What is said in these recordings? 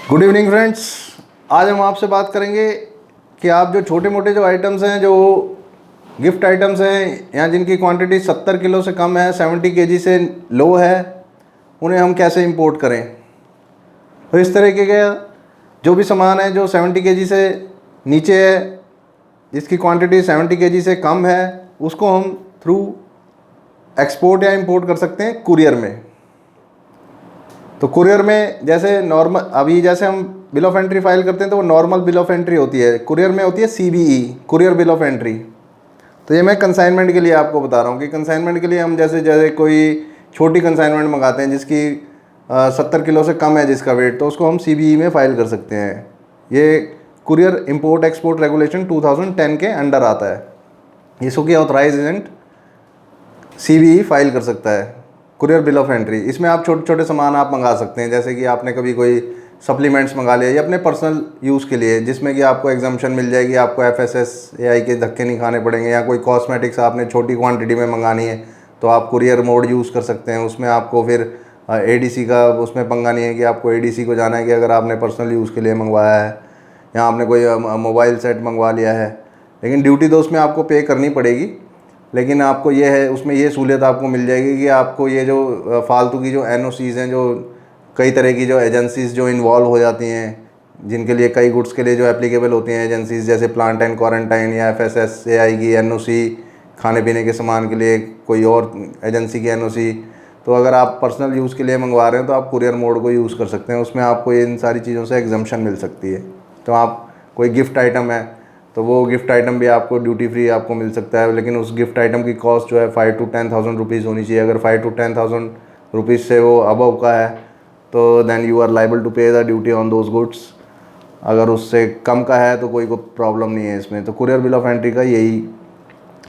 Good evening friends. आज हम आपसे बात करेंगे कि आप जो छोटे मोटे जो आइटम्स हैं, जो गिफ्ट आइटम्स हैं या जिनकी क्वांटिटी 70 किलो से कम है, 70 केजी से लो है, उन्हें हम कैसे इंपोर्ट करें। तो इस तरीके के जो भी सामान है जो 70 केजी से नीचे है, जिसकी क्वांटिटी 70 केजी से कम है, उसको हम थ्रू एक्सपोर्ट या इंपोर्ट कर सकते हैं कुरियर में। तो कुरियर में जैसे नॉर्मल अभी जैसे हम बिल ऑफ एंट्री फाइल करते हैं तो वो नॉर्मल बिल ऑफ एंट्री होती है, कुरियर में होती है CBE, courier bill of entry. तो ये मैं कंसाइनमेंट के लिए आपको बता रहा हूँ कि कंसाइनमेंट के लिए हम जैसे जैसे कोई छोटी कंसाइनमेंट मंगाते हैं जिसकी 70 किलो से कम है जिसका वेट, तो उसको हम CBE में फ़ाइल कर सकते हैं। ये कुरियर इंपोर्ट एक्सपोर्ट रेगुलेशन 2010 के अंडर आता है। इसको कि ऑथराइज एजेंट CBE फाइल कर सकता है, कुरियर बिल ऑफ एंट्री। इसमें आप छोटे छोटे सामान आप मंगा सकते हैं, जैसे कि आपने कभी कोई सप्लीमेंट्स मंगा लिया या अपने पर्सनल यूज़ के लिए, जिसमें कि आपको एग्जम्पशन मिल जाएगी, आपको FSSAI के धक्के नहीं खाने पड़ेंगे। या कोई कॉस्मेटिक्स आपने छोटी क्वांटिटी में मंगानी है तो आप कुरियर मोड यूज़ कर सकते हैं। उसमें आपको फिर ADC का उसमें पंगा नहीं है कि आपको ADC को जाना है कि अगर आपने पर्सनल यूज़ के लिए मंगवाया है या आपने कोई मोबाइल सेट मंगवा लिया है। लेकिन ड्यूटी तो उसमें आपको पे करनी पड़ेगी, लेकिन आपको ये है उसमें ये सहूलियत आपको मिल जाएगी कि आपको ये जो फालतू की जो NOCs हैं, जो कई तरह की जो एजेंसीज़ जो इन्वॉल्व हो जाती हैं, जिनके लिए कई गुड्स के लिए जो एप्लीकेबल होती हैं एजेंसीज़, जैसे प्लांट एंड क्वारंटाइन या FSSAI की NOC, खाने पीने के सामान के लिए कोई और एजेंसी की NOC। तो अगर आप पर्सनल यूज़ के लिए मंगवा रहे हैं तो आप कुरियर मोड को यूज़ कर सकते हैं। उसमें आपको इन सारी चीज़ों से एग्जम्पशन मिल सकती है। तो आप कोई गिफ्ट आइटम है तो वो गिफ्ट आइटम भी आपको ड्यूटी फ्री आपको मिल सकता है, लेकिन उस गिफ्ट आइटम की कॉस्ट जो है 5 to 10,000 रुपीज़ होनी चाहिए। अगर 5 to 10,000 रुपीज़ से वो अबव का है तो then you are liable to pay the duty on those goods. अगर उससे कम का है तो कोई प्रॉब्लम नहीं है इसमें। तो कुरियर बिल ऑफ एंट्री का यही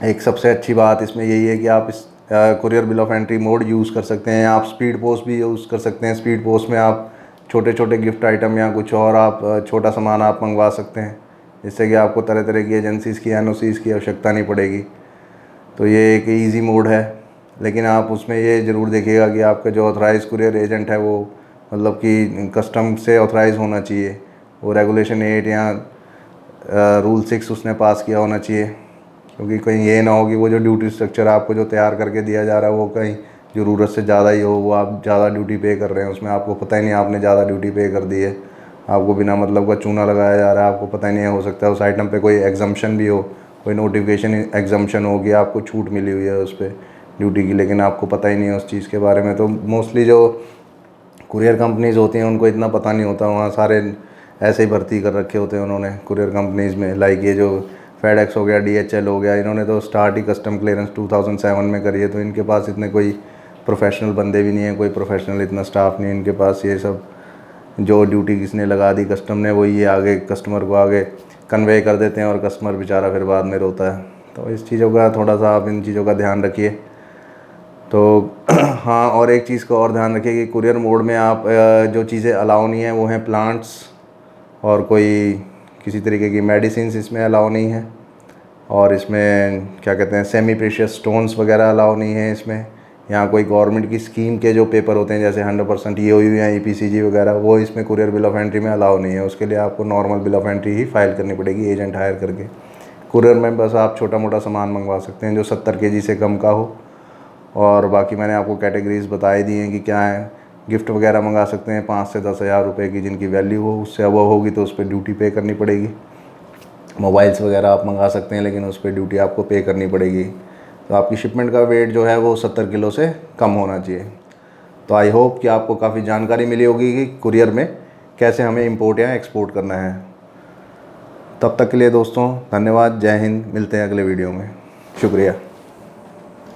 एक सबसे अच्छी बात इसमें यही है कि आप इस courier bill of entry mode use कर सकते हैं। आप स्पीड पोस्ट भी यूज़ कर सकते हैं। स्पीड पोस्ट में आप छोटे छोटे गिफ्ट आइटम या कुछ और आप छोटा सामान आप मंगवा सकते हैं, जिससे कि आपको तरह तरह की एजेंसीज़ की NOCs की आवश्यकता नहीं पड़ेगी। तो ये एक इजी मोड है, लेकिन आप उसमें ये ज़रूर देखिएगा कि आपका जो ऑथराइज़ कुरियर एजेंट है वो मतलब कि कस्टम से ऑथराइज़ होना चाहिए। वो रेगुलेशन 8 या रूल 6 उसने पास किया होना चाहिए, क्योंकि कहीं ये ना हो कि वो जो ड्यूटी स्ट्रक्चर आपको जो तैयार करके दिया जा रहा है वो कहीं ज़रूरत से ज़्यादा ही हो, वो आप ज़्यादा ड्यूटी पे कर रहे हैं, उसमें आपको पता ही नहीं आपने ज़्यादा ड्यूटी पे कर दी है, आपको बिना मतलब का चूना लगाया जा रहा है, आपको पता ही नहीं हो सकता है उस आइटम पे कोई एग्जम्पशन भी हो, कोई नोटिफिकेशन एग्जम्पशन हो कि आपको छूट मिली हुई है उस पर ड्यूटी की, लेकिन आपको पता ही नहीं है उस चीज़ के बारे में। तो मोस्टली जो कुरियर कंपनीज़ होती हैं उनको इतना पता नहीं होता, वहाँ सारे ऐसे ही भर्ती कर रखे होते हैं उन्होंने कुरियर कंपनीज़ में। लाइक ये जो FedEx हो गया, DHL हो गया, इन्होंने तो स्टार्ट ही कस्टम क्लियरेंस 2007 में करी है। तो इनके पास इतने कोई प्रोफेशनल बंदे भी नहीं है, कोई प्रोफेशनल इतना स्टाफ नहीं है इनके पास। ये सब जो ड्यूटी किसने लगा दी कस्टम ने, वही ये आगे कस्टमर को आगे कन्वे कर देते हैं और कस्टमर बेचारा फिर बाद में रोता है। तो इस चीज़ों का थोड़ा सा आप इन चीज़ों का ध्यान रखिए। तो हाँ, और एक चीज़ का और ध्यान रखिए कि कुरियर मोड में आप जो चीज़ें अलाउ नहीं है वो हैं प्लांट्स और कोई किसी तरीके की मेडिसिन इसमें अलाउ नहीं है, और इसमें क्या कहते हैं सेमी प्रेशियस स्टोन्स वगैरह अलाउ नहीं है इसमें। यहाँ कोई गवर्नमेंट की स्कीम के जो पेपर होते हैं जैसे 100% EOU या EPCG वगैरह, वो इसमें कुरियर बिल ऑफ एंट्री में अलाउ नहीं है। उसके लिए आपको normal bill of entry he file करनी पड़ेगी एजेंट हायर करके। कुरियर में बस आप छोटा मोटा सामान मंगवा सकते हैं जो 70 kg से कम का हो, और बाकी मैंने आपको कैटेगरीज बताई दी हैं कि क्या है। गिफ्ट वगैरह मंगा सकते हैं 5 से 10 हज़ार रुपये की जिनकी वैल्यू हो, उससे अब होगी तो उस पर ड्यूटी पे करनी पड़ेगी। मोबाइल्स वगैरह आप मंगा सकते हैं लेकिन उस पर ड्यूटी आपको पे करनी पड़ेगी। तो आपकी शिपमेंट का वेट जो है वो 70 किलो से कम होना चाहिए। तो आई होप कि आपको काफ़ी जानकारी मिली होगी कि कुरियर में कैसे हमें इंपोर्ट या एक्सपोर्ट करना है। तब तक के लिए दोस्तों धन्यवाद, जय हिंद, मिलते हैं अगले वीडियो में। शुक्रिया।